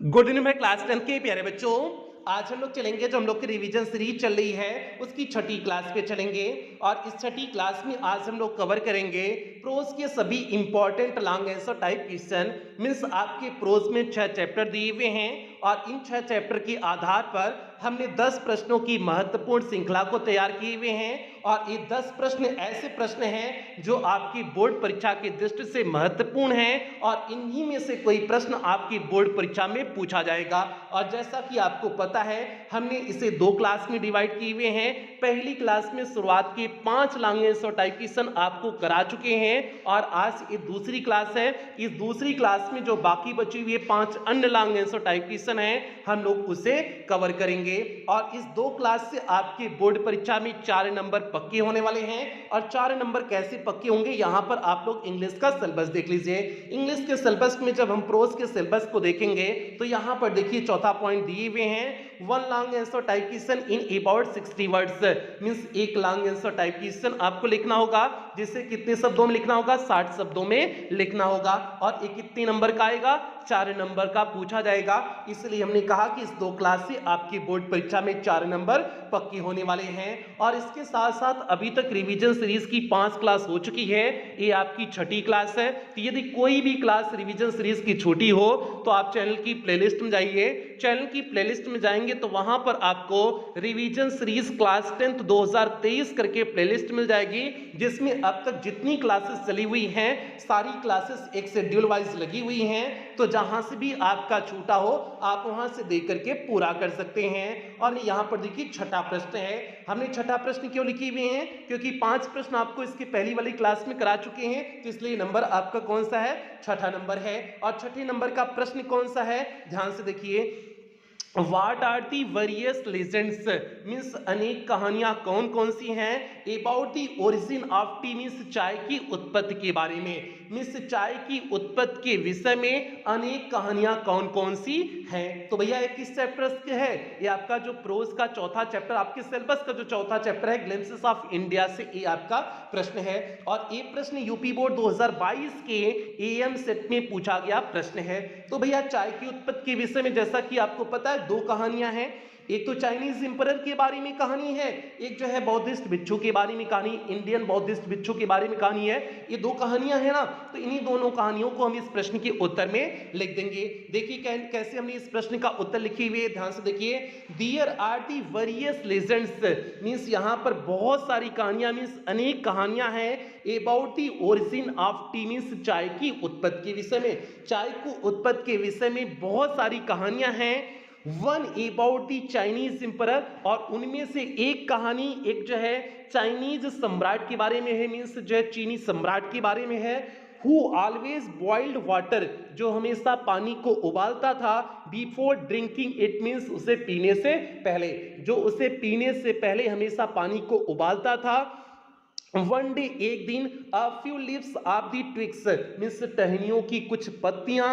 Good evening my class 10 के प्यारे बच्चों। आज हम लोग चलेंगे, जो हम लोग की रिवीजन सीरीज चल रही है उसकी छठी क्लास पे चलेंगे। और इस छठी क्लास में आज हम लोग कवर करेंगे प्रोज के सभी important long answer type question. Means आपके प्रोज में 6 चैप्टर दिए हुए हैं और इन 6 चैप्टर के आधार पर हमने 10 प्रश्नों की महत्वपूर्ण श्रृंखला को तैयार किए हुए हैं। और ये 10 प्रश्न ऐसे प्रश्न हैं जो आपकी बोर्ड परीक्षा की दृष्टि से महत्वपूर्ण हैं और इन्हीं में से कोई प्रश्न आपकी बोर्ड परीक्षा में पूछा जाएगा। और जैसा कि आपको पता है, हमने इसे 2 क्लास में डिवाइड किए हुए हैं। पहली क्लास में शुरुआत के 5 लॉन्ग आंसर टाइप क्वेश्चन आपको करा चुके हैं और आज ये दूसरी क्लास है। इस दूसरी क्लास में जो बाकी बची हुई 5 अन्य लॉन्ग आंसर टाइप क्वेश्चन हैं, हम लोग उसे कवर करेंगे। और इस 2 क्लास से आपके बोर्ड परीक्षा में 4 नंबर पक्के होने वाले हैं। और 4 नंबर कैसे पक्के होंगे, यहां पर आप लोग इंग्लिश का सिलेबस देख लीजिए। इंग्लिश के सिलेबस में जब हम प्रोज के सिलेबस को देखेंगे तो यहां पर देखिए चौथा पॉइंट दिए हुए हैं, 1 long answer type question in about 60 words. Means एक लॉन्ग आंसर टाइप क्वेश्चन आपको लिखना होगा, जिसे कितने शब्दों में लिखना होगा, 60 शब्दों में लिखना होगा। और ये कितने नंबर का आएगा, 4 नंबर का पूछा जाएगा। इसलिए हमने कहा कि इस 2 क्लास से आपकी बोर्ड परीक्षा में 4 नंबर पक्के होने वाले हैं। और इसके साथ साथ अभी तक रिवीजन सीरीज की 5 क्लास हो चुकी है, ये आपकी छठी क्लास है। तो यदि कोई भी क्लास रिवीजन सीरीज की छूटी हो तो आप चैनल की प्लेलिस्ट में जाइए। चैनल की प्लेलिस्ट में जाएंगे तो वहां पर आपको रिवीजन सीरीज क्लास 10 2023 करके प्लेलिस्ट मिल जाएगी, जिसमें अब तक जितनी क्लासेस चली हुई हैं सारी क्लासेस एक शेड्यूल वाइज लगी हुई हैं। तो जहां से भी आपका छूटा हो आप वहां से देख करके पूरा कर सकते हैं। और यहां पर देखिए छठा प्रश्न है। हमने छठा प्रश्न क्यों लिखे हुए हैं, क्योंकि 5 प्रश्न आपको इसकी पहली वाली क्लास में करा चुके हैं, तो इसलिए नंबर आपका कौन सा है, छठा नंबर है। और छठे नंबर का प्रश्न कौन सा है, ध्यान से देखिए। What are the various legends? Means अनेक कहानियां कौन कौन सी हैं about the origin of T, means चाय की उत्पत्ति के बारे में। मीन्स चाय की उत्पत्ति के विषय में अनेक कहानियां कौन कौन सी हैं। तो भैया एक किस चैप्टर के है, ये आपका जो प्रोज का चौथा चैप्टर, आपके सिलेबस का जो चौथा चैप्टर है ग्लिम्पसेस ऑफ इंडिया से ये आपका प्रश्न है। और ये प्रश्न यूपी बोर्ड 2022 के एएम सेट में पूछा गया प्रश्न है। तो भैया चाय की उत्पत्ति के विषय में जैसा कि आपको पता है 2 कहानियां हैं। एक तो चाइनीज इंपरर के बारे में कहानी है, एक जो है बौद्धिस्ट भिक्षु के बारे में कहानी, इंडियन बौद्धिस्ट भिक्षु के बारे में कहानी है। ये 2 कहानियां हैं ना, तो इन्हीं दोनों कहानियों को हम इस प्रश्न के उत्तर में लिख देंगे। देखिए कैसे हमने इस प्रश्न का उत्तर लिखे हुए, ध्यान से देखिए। There are the various legends, means यहां पर बहुत सारी कहानियां, मींस अनेक कहानियां हैं about the origin of tea, means चाय की उत्पत्ति के विषय में। चाय को उत्पत्ति के विषय में बहुत सारी कहानियां हैं। 1 अबाउट दी चाइनीज इंपरर, और उनमें से एक कहानी एक जो है चाइनीज सम्राट के बारे में है, मीन्स जो है चीनी सम्राट के बारे में है। हु ऑलवेज बॉइल्ड वाटर, जो हमेशा पानी को उबालता था, बिफोर ड्रिंकिंग इट, मीन्स उसे पीने से पहले, जो उसे पीने से पहले हमेशा पानी को उबालता था। वन डे, एक दिन, a few leaves of the twigs, means टहनियों की कुछ पत्तियां,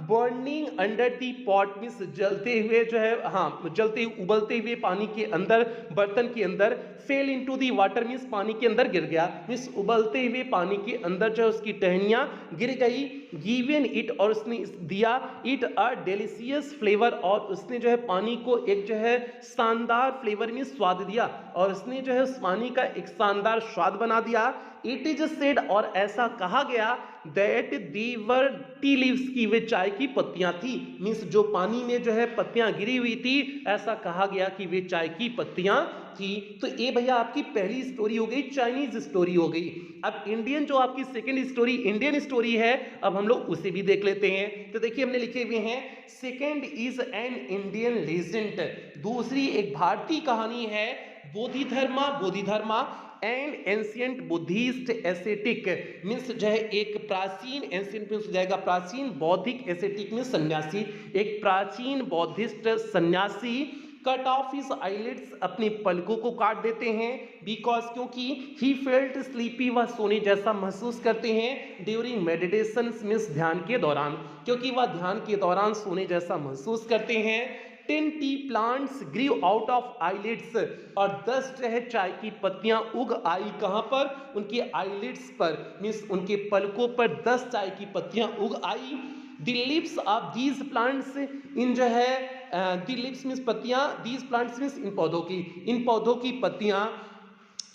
burning under the pot, means जलते हुए जो है, हाँ जलते उबलते हुए पानी के अंदर, बर्तन के अंदर, fail into the water, means पानी के अंदर गिर गया, मीन्स उबलते हुए पानी के अंदर जो है उसकी टहनियां गिर गई। गिवन इट, और उसने दिया, इट अ डेलिशियस फ्लेवर, और उसने जो है पानी को एक जो है शानदार फ्लेवर में स्वाद दिया, और उसने जो है उस पानी का एक शानदार स्वाद बना दिया। इट इज सेड, और ऐसा कहा गया, दैट दीवर टी लीव्स, की वे चाय की पत्तियां थी, मीन्स जो पानी में जो है पत्तियां गिरी हुई थी, ऐसा कहा गया कि वे चाय की पत्तियां थी। तो ये भैया आपकी पहली स्टोरी हो गई, चाइनीज स्टोरी हो गई। अब इंडियन जो आपकी सेकंड स्टोरी इंडियन स्टोरी है, अब हम लोग उसे भी देख लेते हैं। तो देखिए हमने लिखे हुए हैं, second is an Indian legend, दूसरी एक भारतीय कहानी है, Bodhidharma and ancient Buddhist ascetic, means जो है एक प्राचीन, एंशियंट मीन्स हो जाएगा प्राचीन, बौद्धिक, एसेटिक मीन्स सन्यासी, एक प्राचीन बौद्धिस्ट सन्यासी कट ऑफ हिज आईलिड्स, अपने पलकों को काट देते हैं, बिकॉज क्योंकि ही फेल्ट स्लीपी, वह सोने जैसा महसूस करते हैं, ड्यूरिंग मेडिटेशन मीन्स ध्यान के दौरान, क्योंकि वह ध्यान के दौरान सोने जैसा महसूस करते हैं। 10 tea plants grew out of eyelids, और 10 जो है चाय की पत्तियां उग आई, कहां पर, उनके आईलिड्स पर, मीन्स उनके पलकों पर 10 चाय की पत्तियां उग आई। The leaves of these plants इन जो है द लिव्स मीन्स पत्तियां, दीज प्लांट्स मीन्स इन पौधों की पत्तियां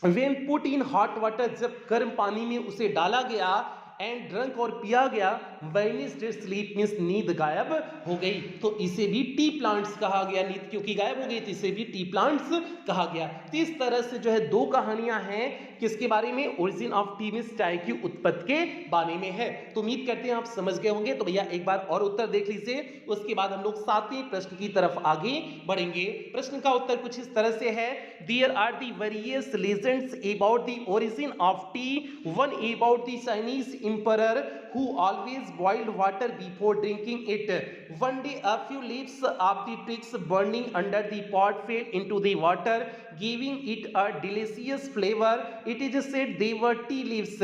when put in hot water जब गर्म पानी में उसे डाला गया एंड ड्रंक और पिया गया वैनिस्ड स्लीप मीन्स नींद गायब हो गई। तो इसे भी टी प्लांट्स कहा गया, नींद क्योंकि गायब हो गई तो इसे भी टी प्लांट्स कहा गया। तो इस तरह से जो है दो कहानियां हैं किसके बारे में, ओरिजिन ऑफ टी मीन्स चाय की उत्पत्ति के बारे में है। तो उम्मीद करते हैं आप समझ गए होंगे। तो भैया एक बार और उत्तर देख लीजिए, उसके बाद हम लोग 7वें प्रश्न की तरफ आगे बढ़ेंगे। प्रश्न का उत्तर कुछ इस तरह से है, there are the various legends about the origin of tea, one about the Chinese emperor who always boiled water before drinking it. One day a few leaves of the twigs burning under the pot fell into the water, giving it a delicious flavor. It is said they were tea leaves.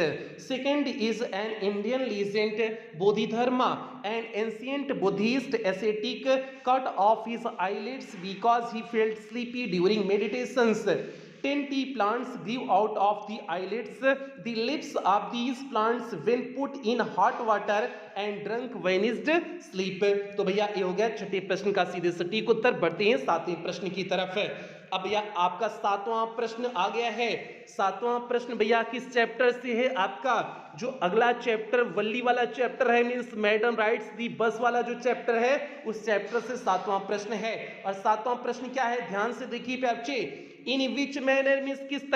Second is an Indian legend, Bodhidharma, an ancient Buddhist ascetic, cut off his eyelids because he felt sleepy during meditations. 10 tea plants grew out of the eyelids. The leaves of these plants when put in hot water and drunk vanished sleep. तो भैया ये हो गया छठे प्रश्न का सीधे सटीक उत्तर। बढ़ते हैं 7वें प्रश्न की तरफ। अब भैया आपका 7वां प्रश्न आ गया है। 7वां प्रश्न भैया किस चैप्टर से है आपका, जो अगला चैप्टर वल्ली वाला चैप्टर है मीन्स मैडम राइट्स दी बस वाला जो चैप्टर है उस चैप्टर से 7वां प्रश्न है। और 7वां प्रश्न क्या है, ध्यान से देखिए प्यारे बच्चे, इन विच मैनर मीन्स किस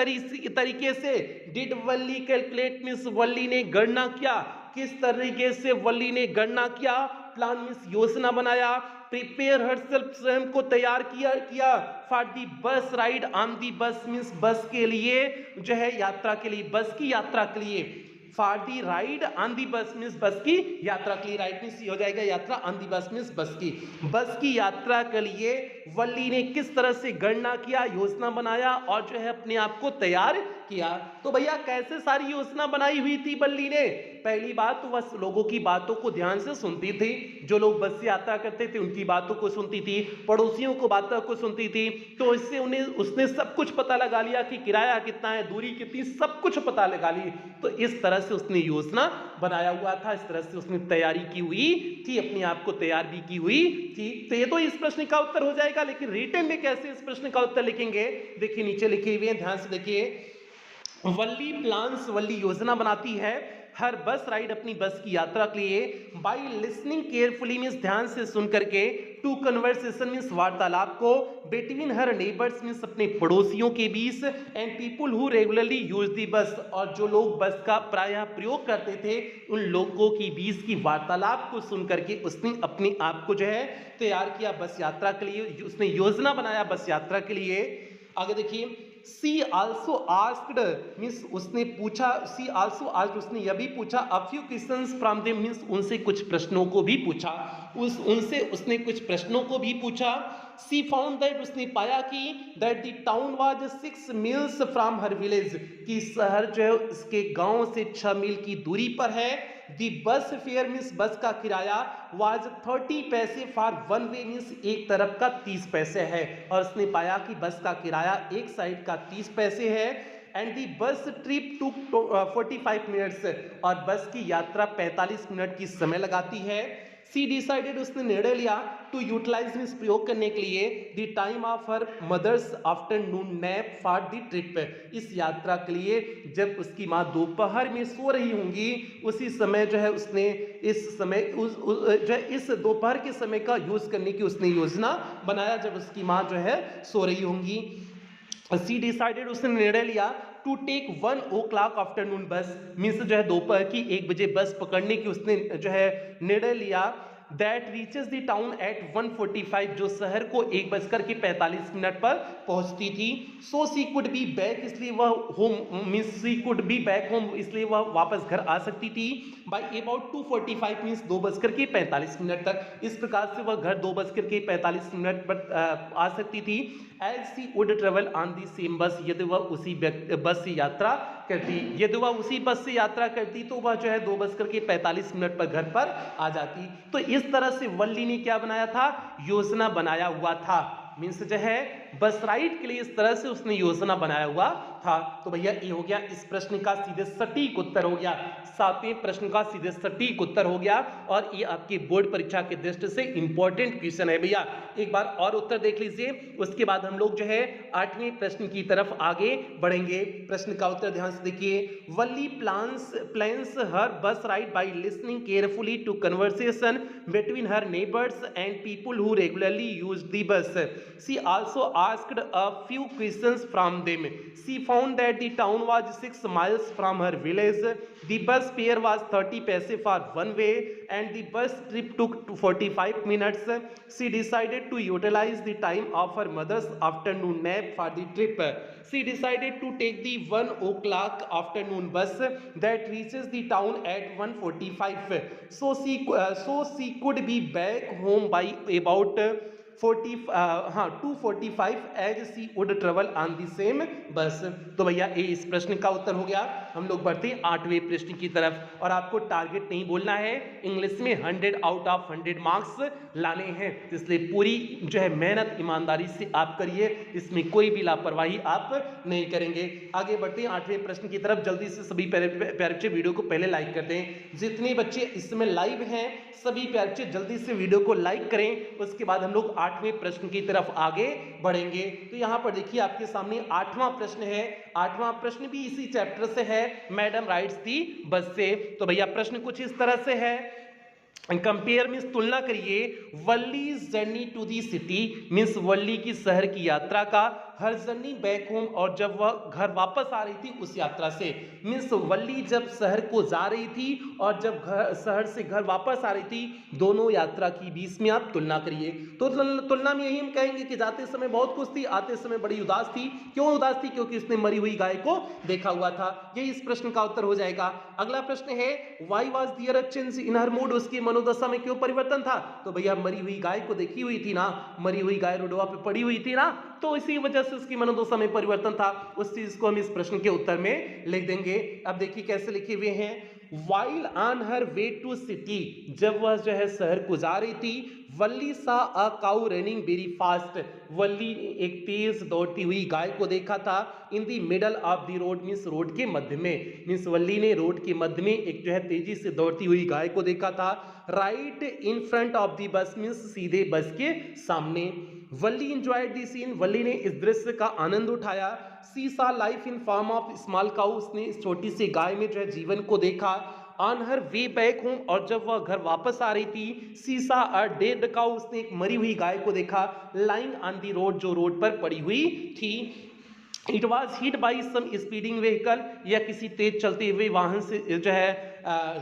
तरीके से डिड वल्ली कैलकुलेट मीन्स वल्ली ने गणना किया, किस तरीके से वल्ली ने गणना किया, प्लान मीन्स योजना बनाया, प्रिपेयर हरसेल्फ स्वयं को तैयार किया फॉर दी बस राइड ऑन दी बस मीन्स बस के लिए जो है यात्रा के लिए, बस की यात्रा के लिए, for the ride on the बस मीन्स बस की यात्रा के लिए, राइड मीन्स हो जाएगा यात्रा, ऑन दी बस मीन्स बस की यात्रा के लिए वल्ली ने किस तरह से गणना किया, योजना बनाया और जो है अपने आप को तैयार किया। तो भैया कैसे सारी योजना बनाई हुई थी वल्ली ने, पहली बात तो बस लोगों की बातों को ध्यान से सुनती थी, जो लोग बस से यात्रा करते थे उनकी बातों को सुनती थी, पड़ोसियों को बातों को सुनती थी, तो इससे उसने सब कुछ पता लगा लिया कि किराया कितना है, दूरी कितनी, सब कुछ पता लगा ली। तो इस तरह से उसने योजना बनाया हुआ था, इस तरह से उसने तैयारी की हुई थी, अपने आप को तैयार भी की हुई थी। तो ये तो इस प्रश्न का उत्तर हो जाएगा, लेकिन रिटन में कैसे इस प्रश्न का उत्तर लिखेंगे, देखिए नीचे लिखे हुए हैं, ध्यान से देखिए। वल्ली प्लान्स, वल्ली योजना बनाती है हर बस राइड अपनी बस की यात्रा के लिए, बाई लिसनिंग केयरफुली मीन्स ध्यान से सुन करके, टू कन्वर्सेशन मीन्स वार्तालाप को, बिटवीन हर नेबर्स मीन्स अपने पड़ोसियों के बीच, and people who regularly use the bus, और जो लोग बस का प्रायः प्रयोग करते थे उन लोगों के बीच की वार्तालाप को सुन करके उसने अपने आप को जो है तैयार किया बस यात्रा के लिए, उसने योजना बनाया बस यात्रा के लिए। आगे देखिए, सी आल्सो आस्क्ड मीन्स उसने पूछा, सी आल्सो आस्क्ड उसने यह भी पूछा, अ few questions from them means उनसे कुछ प्रश्नों को भी पूछा, उनसे उसने कुछ प्रश्नों को भी पूछा। सी फाउंड दैट उसने पाया कि that the town was 6 meals from her village, कि शहर जो है उसके गांव से 6 मील की दूरी पर है। दी बस फेयर मीन्स बस का किराया was 30 paise for one way means एक तरफ का 30 पैसे है, और उसने पाया कि बस का किराया एक साइड का 30 पैसे है। एंड दी बस ट्रिप टू 45 मिनट्स, और बस की यात्रा 45 मिनट की समय लगाती है। सी डिसाइडेड उसने निर्णय लिया टू यूटिलाइज मीन्स प्रयोग करने के लिए the time of her mother's afternoon nap for the trip, इस यात्रा के लिए जब उसकी माँ दोपहर में सो रही होंगी उसी समय जो है उसने इस समय जो है इस दोपहर के समय का यूज करने की उसने योजना बनाया जब उसकी माँ जो है सो रही होंगी। सी डिसाइडेड उसने निर्णय लिया टू टेक 1 o'clock आफ्टरनून बस मीन्स जो है दोपहर की 1 बजे बस पकड़ने की उसने जो है निर्णय लिया। That reaches the town at 1:45, जो शहर को 1:45 पर पहुंचती थी। So she could be back, इसलिए वह home means she could be back home, इसलिए वह वापस घर आ सकती थी। बाई अबाउट 2:45 मीन्स 2:45 तक, इस प्रकार से वह घर 2:45 पर आ सकती थी। As she would travel on the same bus, यदि वह उसी बस से यात्रा करती, यदि वह उसी बस से यात्रा करती तो वह जो है 2:45 पर घर पर आ जाती। तो इस तरह से वल्ली ने क्या बनाया था, योजना बनाया हुआ था। मीन्स जो है बस राइड के लिए इस तरह से उसने योजना बनाया हुआ था। तो भैया ये हो गया इस प्रश्न का सीधे सटीक उत्तर हो गया, 7वें प्रश्न का सीधे सटीक उत्तर हो गया। और ये आपकी बोर्ड परीक्षा की दृष्टि से इंपॉर्टेंट क्वेश्चन है भैया। एक बार और उत्तर देख लीजिए, उसके बाद हम लोग जो है 8वें प्रश्न की तरफ आगे बढ़ेंगे। प्रश्न का उत्तर ध्यान से देखिए। वल्ली plans her bus ride by listening carefully to conversation between her neighbours and people who regularly use the bus. She also asked a few questions from them. She found that the town was 6 miles from her village. The bus fare was 30 paise for one way and the bus trip took 45 minutes. She decided to utilize the time of her mother's afternoon nap for the trip. She decided to take the 1 o'clock afternoon bus that reaches the town at 1:45. So she could be back home by about 2:45 as she would travel on the same bus. तो भैया ये इस प्रश्न का उत्तर हो गया। हम लोग बढ़ते हैं 8वें प्रश्न की तरफ और आपको टारगेट नहीं बोलना है, इंग्लिश में 100 आउट ऑफ 100 मार्क्स लाने हैं, इसलिए पूरी जो है मेहनत ईमानदारी से आप करिए, इसमें कोई भी लापरवाही आप नहीं करेंगे। आगे बढ़ते हैं 8वें प्रश्न की तरफ। जल्दी से सभी प्यारे बच्चे वीडियो को पहले लाइक करते हैं। जितने बच्चे इसमें लाइव हैं सभी प्यारे बच्चे जल्दी से वीडियो को लाइक करें, उसके बाद हम लोग 8वें प्रश्न की तरफ आगे बढ़ेंगे। तो यहां पर देखिए आपके सामने 8वां प्रश्न है। 8वां प्रश्न भी इसी चैप्टर से है, मैडम राइड्स दी बस से। तो भैया प्रश्न कुछ इस तरह से है, कंपेयर मीन्स तुलना करिए Valli journey to the city means Valli की शहर की यात्रा का, हर जर्नी बैक होम और जब वह घर वापस आ रही थी उस यात्रा से। मीन्स वल्ली जब शहर को जा रही थी और जब शहर से घर वापस आ रही थी, दोनों यात्रा की बीच में आप तुलना करिए। तो तुलना में यही हम कहेंगे कि जाते समय बहुत खुश थी, आते समय बड़ी उदास थी। क्यों उदास थी? क्योंकि उसने मरी हुई गाय को देखा हुआ था। यही इस प्रश्न का उत्तर हो जाएगा। अगला प्रश्न है why was there a change in her mood, उसकी मनोदशा में क्यों परिवर्तन था? तो भैया मरी हुई गाय को देखी हुई थी ना, मरी हुई गाय रोडवा पे पड़ी हुई थी ना, तो इसी वजह से उसकी मनोदशा में परिवर्तन था। उस चीज को हम इस प्रश्न के उत्तर में लिख देंगे। अब देखिए कैसे लिखे हुए हैं, while on her way to city, जब वह जो है शहर को जा रही थी, Valli saw a cow running very fast, Valli ने एक तेज दौड़ती हुई गाय को देखा था। In the middle of the road means road के मध्य में, मीन्स वल्ली ने रोड के मध्य में एक जो है तेजी से दौड़ती हुई गाय को देखा था। Right in front of the bus means सीधे बस के सामने। वल्ली एंजॉयड द सीन, वल्ली ने इस दृश्य का आनंद उठाया। सी सा life in form of small cow, उसने इस छोटी सी गाय में जो है जीवन को देखा। On her way back home, और जब वह घर वापस आ रही थी, सी सा अ डेड काउ, उसने एक मरी हुई गाय को देखा। लाइंग ऑन द रोड, जो रोड पर पड़ी हुई थी। It was hit by some speeding vehicle, या किसी तेज चलते हुए वाहन से जो है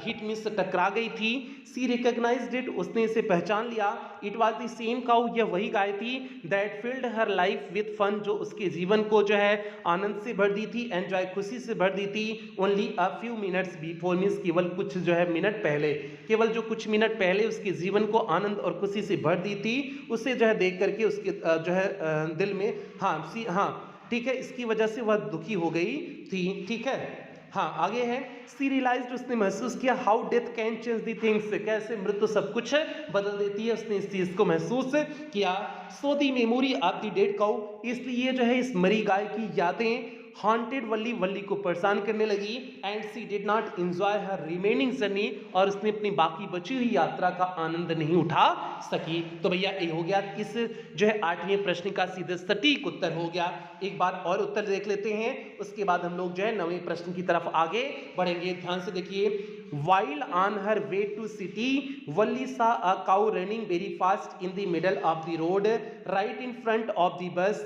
हिट मिस टकरा गई थी। सी रिकॉग्नाइज्ड इट, उसने इसे पहचान लिया। It was the same cow, यह वही गाय थी। That filled her life with fun, जो उसके जीवन को जो है आनंद से भर दी थी, एंजॉय खुशी से भर दी थी। Only a few minutes before, means केवल कुछ जो है मिनट पहले, केवल जो कुछ मिनट पहले उसके जीवन को आनंद और खुशी से भर दी थी, उसे जो है देख करके उसके जो है दिल में ठीक है, इसकी वजह से वह दुखी हो गई थी। ठीक है, हाँ आगे है, सी रियलाइज्ड, उसने महसूस किया। How death can change the things, कैसे मृत्यु सब कुछ बदल देती है, उसने इस चीज को महसूस किया। So the memory of the dead cow, इसलिए जो है इस मरी गाय की यादें हॉन्टेड वल्ली, वल्ली को परेशान करने लगी। And she did not enjoy her remaining journey, और उसने अपनी बाकी बची हुई यात्रा का आनंद नहीं उठा सकी। तो भैया ये हो गया इस जो है 8वें प्रश्न का सीधे सटीक उत्तर हो गया। एक बार और उत्तर देख लेते हैं, उसके बाद हम लोग जो है 9वें प्रश्न की तरफ आगे बढ़ेंगे। ध्यान से देखिए, while on her way to city, Valli saw a cow running very fast in the middle of the road right in front of the bus.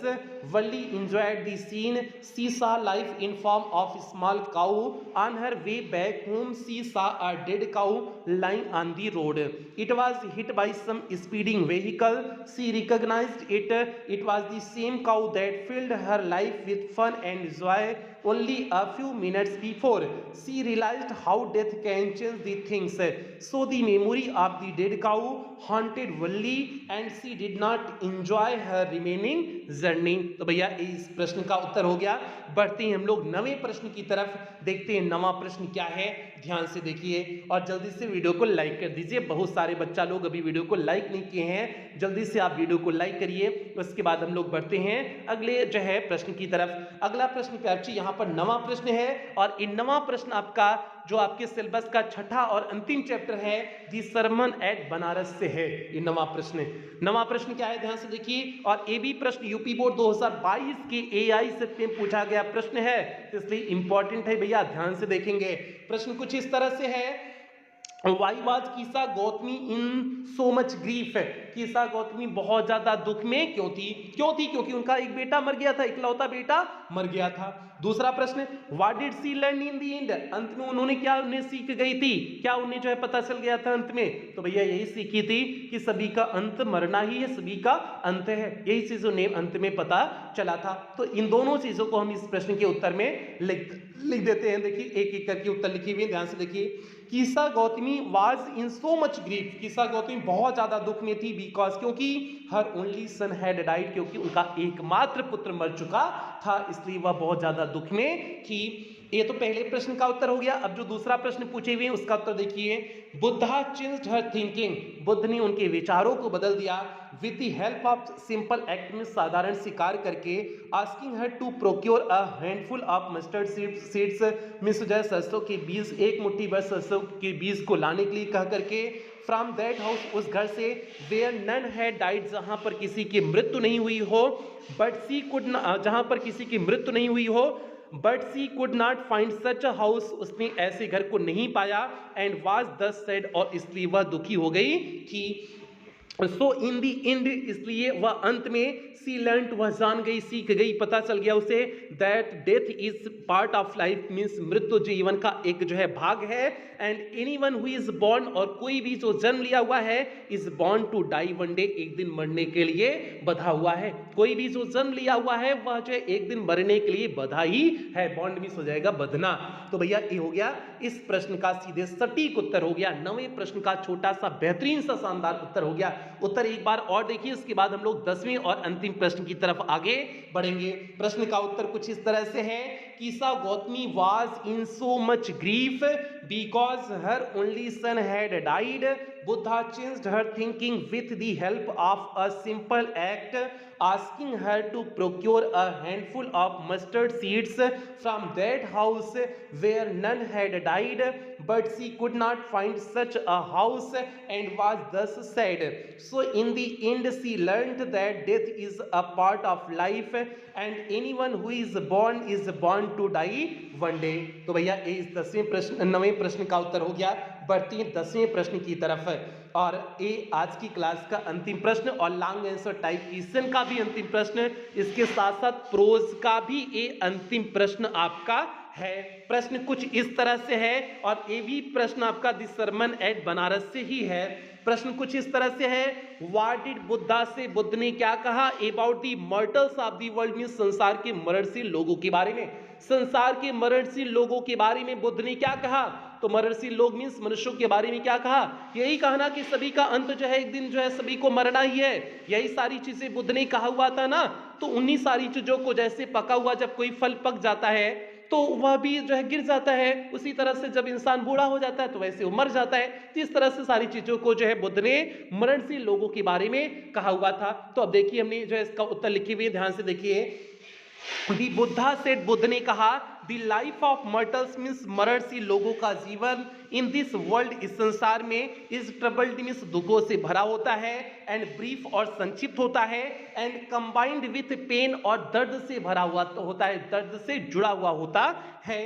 Valli enjoyed the scene. She saw life in form of a small cow. On her way back home, she saw a dead cow lying on the road. It was hit by some speeding vehicle. She recognized it. It was the same cow that filled her life with fun and joy only a few minutes before. She realized how death can change the things. So the memory of the dead cow haunted Valli and she did not enjoy her remaining journey. तो भैया इस प्रश्न का उत्तर हो गया। बढ़ते हैं हम लोग 9वें प्रश्न की तरफ, देखते हैं 9वां प्रश्न क्या है। ध्यान से देखिए और जल्दी से वीडियो को लाइक कर दीजिए। बहुत सारे बच्चा लोग अभी वीडियो को लाइक नहीं किए हैं, जल्दी से आप वीडियो को लाइक करिए। उसके बाद हम लोग बढ़ते हैं अगले जो है प्रश्न की तरफ। अगला प्रश्न क्या बच्चे, यहाँ पर 9वां प्रश्न है और इन 9वां प्रश्न आपका जो आपके सिलेबस का छठा और अंतिम चैप्टर है दी सरमन एट बनारस से है। ये 9वां प्रश्न है। 9वां प्रश्न क्या है, ध्यान से देखिए। और ये भी प्रश्न यूपी बोर्ड 2022 के एआई सेट में पूछा गया प्रश्न है, इसलिए इंपॉर्टेंट है भैया, ध्यान से देखेंगे। प्रश्न कुछ इस तरह से है, why was कीसा Gautami in so much grief है। कीसा गौतमी बहुत ज्यादा दुख में क्यों थी? क्योंकि उनका एक बेटा मर गया था, इकलौता बेटा मर गया था। दूसरा प्रश्न, what did she learn in the end, अंत में उन्होंने क्या उन्हें सीख गई थी, क्या उन्हें जो है पता चल गया था अंत में? तो भैया यही सीखी थी कि सभी का अंत मरना ही है, सभी का अंत है, यही चीज उन्हें अंत में पता चला था। तो इन दोनों चीजों को हम इस प्रश्न के उत्तर में लिख देते हैं। देखिए एक एक करके उत्तर लिखी हुई, ध्यान से देखिए। Kisa Gotami was in so much grief, Kisa Gotami बहुत ज्यादा दुख में थी, बिकॉज क्योंकि her only son had died, क्योंकि उनका एकमात्र पुत्र मर चुका था, इसलिए वह बहुत ज्यादा दुख में थी। ये तो पहले प्रश्न का उत्तर हो गया। अब जो दूसरा प्रश्न पूछे हुए हैं उसका उत्तर देखिए। Buddha changed her thinking, Buddha ने उनके विचारों को बदल दिया with the help of simple act, में साधारण शिकार करके, asking her to procure a handful of mustard seeds, मिस जो सरसों के बीज, एक मुट्ठी भर सरसों के बीज को लाने के लिए कह करके, फ्रॉम दैट हाउस, उस घर से, वेयर नन हैड डाइड, जहां पर किसी की मृत्यु नहीं हुई हो, बट सी कुड, जहां पर किसी की मृत्यु नहीं हुई हो, but she could not find such a house, उसने ऐसे घर को नहीं पाया, एंड वाज दस सैड, और इसलिए वह दुखी हो गई थी। सो इन दी एंड, इसलिए वह अंत में, सी लर्नड, वह जान गई, सीख गई, पता चल गया उसे, that death is part of life, means मृत्यु जीवन का एक जो है भाग है, and anyone who is born, और कोई भी जो जन्म लिया हुआ है, is born to die one day, एक दिन मरने के लिए बधा हुआ है। कोई भी जो जन्म लिया हुआ है वह जो है एक दिन मरने के लिए बधा ही है, बॉन्ड मिस हो जाएगा, बधना। तो भैया ये हो गया इस प्रश्न का सीधे सटीक उत्तर हो गया। 9वें प्रश्न का छोटा सा बेहतरीन सा शानदार उत्तर हो गया। उत्तर एक बार और देखिए, उसके बाद हम लोग 10वें और अंतिम प्रश्न की तरफ आगे बढ़ेंगे। प्रश्न का उत्तर कुछ इस तरह से है, Kisa Gotami was in so much grief because her only son had died, Buddha changed her thinking with the help of a simple act, asking her to procure a handful of mustard seeds from that house where none had died, but she could not find such a house, and was thus sad. So in the end she learnt that death is a part of life, and anyone who is born to die one day. तो भैया ये इस 10वें प्रश्न 9वें प्रश्न का उत्तर हो गया। बढ़ते हैं 10वें प्रश्न की तरफ, और ये आज की क्लास का अंतिम प्रश्न और लॉन्ग आंसर टाइप क्वेश्चन का भी अंतिम प्रश्न, इसके साथ साथ प्रोज का भी ये अंतिम प्रश्न आपका है। प्रश्न कुछ इस तरह से है, और ये भी प्रश्न आपका दी सरमन एट बनारस से ही है। प्रश्न कुछ इस तरह से है, व्हाट डिड बुद्धा, से बुद्ध ने क्या कहा, about the mortals of the world, में संसार के मरणशील लोगों के बारे में, संसार के मरणशील लोगों के बारे में बुद्ध ने क्या कहा। तो मरणशील लोग मीन्स मनुष्यों के बारे में क्या कहा, यही कहना कि सभी का अंत जो है एक दिन जो है सभी को मरना ही है, यही सारी चीजें बुद्ध ने कहा हुआ था ना। तो उन्हीं सारी चीजों को, जैसे पका हुआ जब कोई फल पक जाता है तो वह भी जो है गिर जाता है, उसी तरह से जब इंसान बूढ़ा हो जाता है तो वैसे वो मर जाता है। तो इस तरह से सारी चीजों को जो है बुद्ध ने मरणशील लोगों के बारे में कहा हुआ था। तो अब देखिए हमने जो है इसका उत्तर लिखे हुए, ध्यान से देखिए। दी बुद्धा सेड, बुद्ध ने कहा, द लाइफ ऑफ मर्टल्स मीन्स मरणशील लोगों का जीवन, इन दिस वर्ल्ड, इस संसार में, इज ट्रबल्ड मीन्स दुखों से भरा होता है, एंड ब्रीफ और संक्षिप्त होता है, एंड कंबाइंड विथ पेन और दर्द से भरा हुआ होता है, दर्द से जुड़ा हुआ होता है।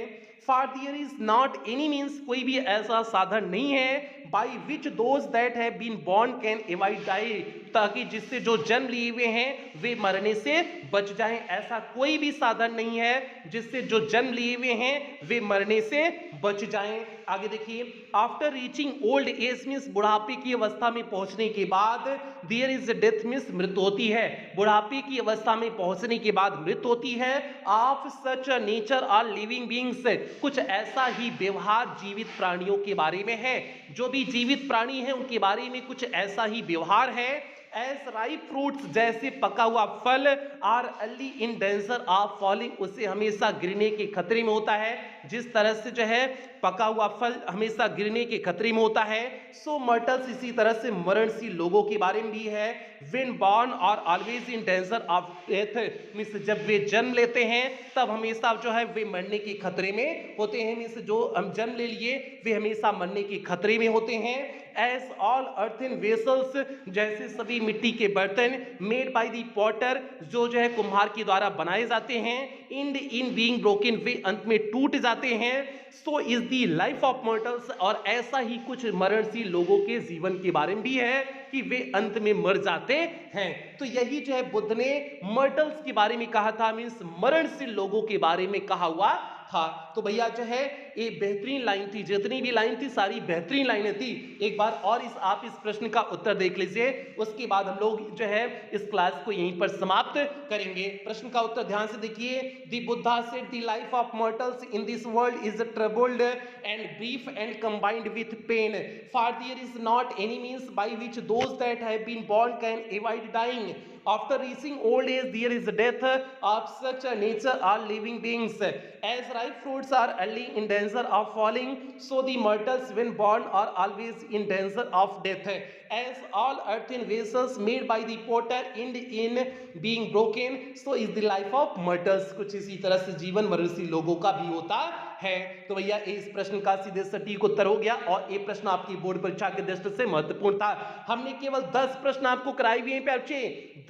For there is not any means, कोई भी ऐसा साधन नहीं है, by which those that have been born can avoid die, ताकि जिससे जो जन्म लिए हुए हैं वे मरने से बच जाएं। ऐसा कोई भी साधन नहीं है जिससे जो जन्म लिए हुए हैं वे मरने से बच जाएं। आगे देखिए, after reaching old age means बुढ़ापे की अवस्था में पहुंचने के बाद, देयर इज डेथ मीन्स मृत्यु होती है, बुढ़ापे की अवस्था में पहुंचने के बाद मृत्यु होती है। Of such nature are living beings, कुछ ऐसा ही व्यवहार जीवित प्राणियों के बारे में है, जो भी जीवित प्राणी है उनके बारे में कुछ ऐसा ही व्यवहार है। एज राइप फ्रूट्स, जैसे पका हुआ फल, are early in danger of falling, उसे हमेशा गिरने के खतरे में होता है। जिस तरह से जो है पका हुआ फल हमेशा गिरने के खतरे में होता है। सो मर्टल्स इसी तरह से मरणशील लोगों के बारे में भी है। व्हेन बॉर्न और always in danger of death, means जब वे जन्म लेते हैं तब हमेशा जो है वे मरने के खतरे में होते हैं। मीन्स जो हम जन्म ले लिए वे हमेशा मरने के खतरे में होते हैं। एज ऑल अर्थन वेसल्स, जैसे सभी मिट्टी के बर्तन मेड बाय द पॉटर, जो है कुम्हार के द्वारा बनाए जाते हैं, इन बीइंग ब्रोकन, वे अंत में टूट जाते हैं। So is the life of mortals, और ऐसा ही कुछ मरणशील लोगों के जीवन के बारे में भी है कि वे अंत में मर जाते हैं। तो यही जो है बुद्ध ने मर्टल्स के बारे में कहा था, मीन्स मरणशील लोगों के बारे में कहा हुआ था। तो भैया जो है ये बेहतरीन लाइन थी, जितनी भी लाइन थी सारी बेहतरीन लाइनें थी। एक बार और आप इस प्रश्न का उत्तर देख लीजिए, उसके बाद हम लोग जो है इस क्लास को यहीं पर समाप्त करेंगे। प्रश्न का उत्तर ध्यान से देखिए। The Buddha said the life of mortals in this world is troubled and brief and combined with pain, for there is not any means by which those that have been born can avoid dying. After reaching old age, there is death. Of such a nature are living beings. As ripe fruits are early in danger of falling, so the mortals when born are always in danger of death. As all earthen vessels made by the potter end in being broken, so is the life of mortals. कुछ इसी तरह से जीवन मनुष्य लोगों का भी होता है। तो भैया इस प्रश्न का सीधे सटीक उत्तर हो गया, और ये प्रश्न आपकी बोर्ड परीक्षा के दृष्टि से महत्वपूर्ण था। हमने केवल 10 प्रश्न आपको कराए हुए हैं बच्चे,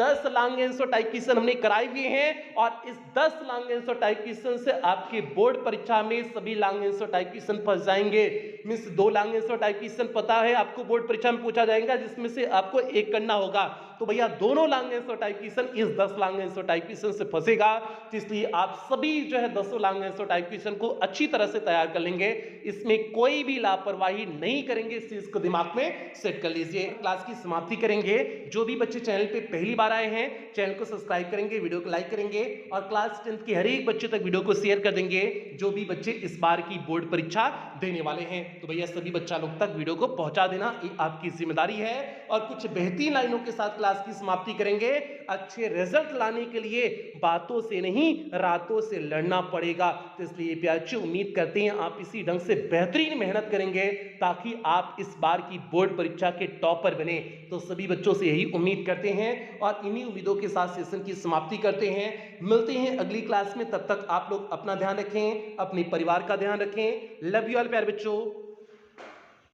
10 लॉन्ग आंसर टाइप क्वेश्चन हमने कराए हुए हैं, और इस 10 लॉन्ग आंसर टाइप क्वेश्चन से आपके बोर्ड परीक्षा में सभी लॉन्ग आंसर टाइप क्वेश्चन फंस जाएंगे। Means 2 long answer type question पता है आपको बोर्ड परीक्षा में पूछा जाएगा, जिसमें से आपको एक करना होगा। तो भैया दोनों लॉन्ग आंसर टाइप क्वेश्चन इस 10 लॉन्ग आंसर टाइप क्वेश्चन से फंसेगा, इसलिए आप सभी जो है 10 लॉन्ग आंसर टाइप क्वेश्चन को अच्छी तरह से तैयार कर लेंगे। इसमें कोई भी लापरवाही नहीं करेंगे, इस चीज को दिमाग में सेट कर लीजिए। क्लास की समाप्ति करेंगे। जो भी बच्चे चैनल पे पहली बार आए हैं चैनल को सब्सक्राइब करेंगे, वीडियो को लाइक करेंगे, और क्लास 10th के हर एक बच्चे तक वीडियो को शेयर कर देंगे जो भी बच्चे इस बार की बोर्ड परीक्षा देने वाले हैं। तो भैया सभी बच्चा लोग तक वीडियो को पहुंचा देना ये आपकी जिम्मेदारी है, और कुछ बेहतरीन लाइनों के साथ क्लास की समाप्ति करेंगे। अच्छे रिजल्ट लाने के लिए बातों से नहीं रातों से लड़ना पड़ेगा। तो इसलिए प्यारे उम्मीद करते हैं आप इसी ढंग से बेहतरीन मेहनत करेंगे ताकि आप इस बार की बोर्ड परीक्षा के टॉपर बने। तो सभी बच्चों से यही उम्मीद करते हैं, और इन्हीं उम्मीदों के साथ सेशन की समाप्ति करते हैं। मिलते हैं अगली क्लास में, तब तक आप लोग अपना ध्यान रखें, अपने परिवार का ध्यान रखें। लव यू ऑल प्यारे बच्चों।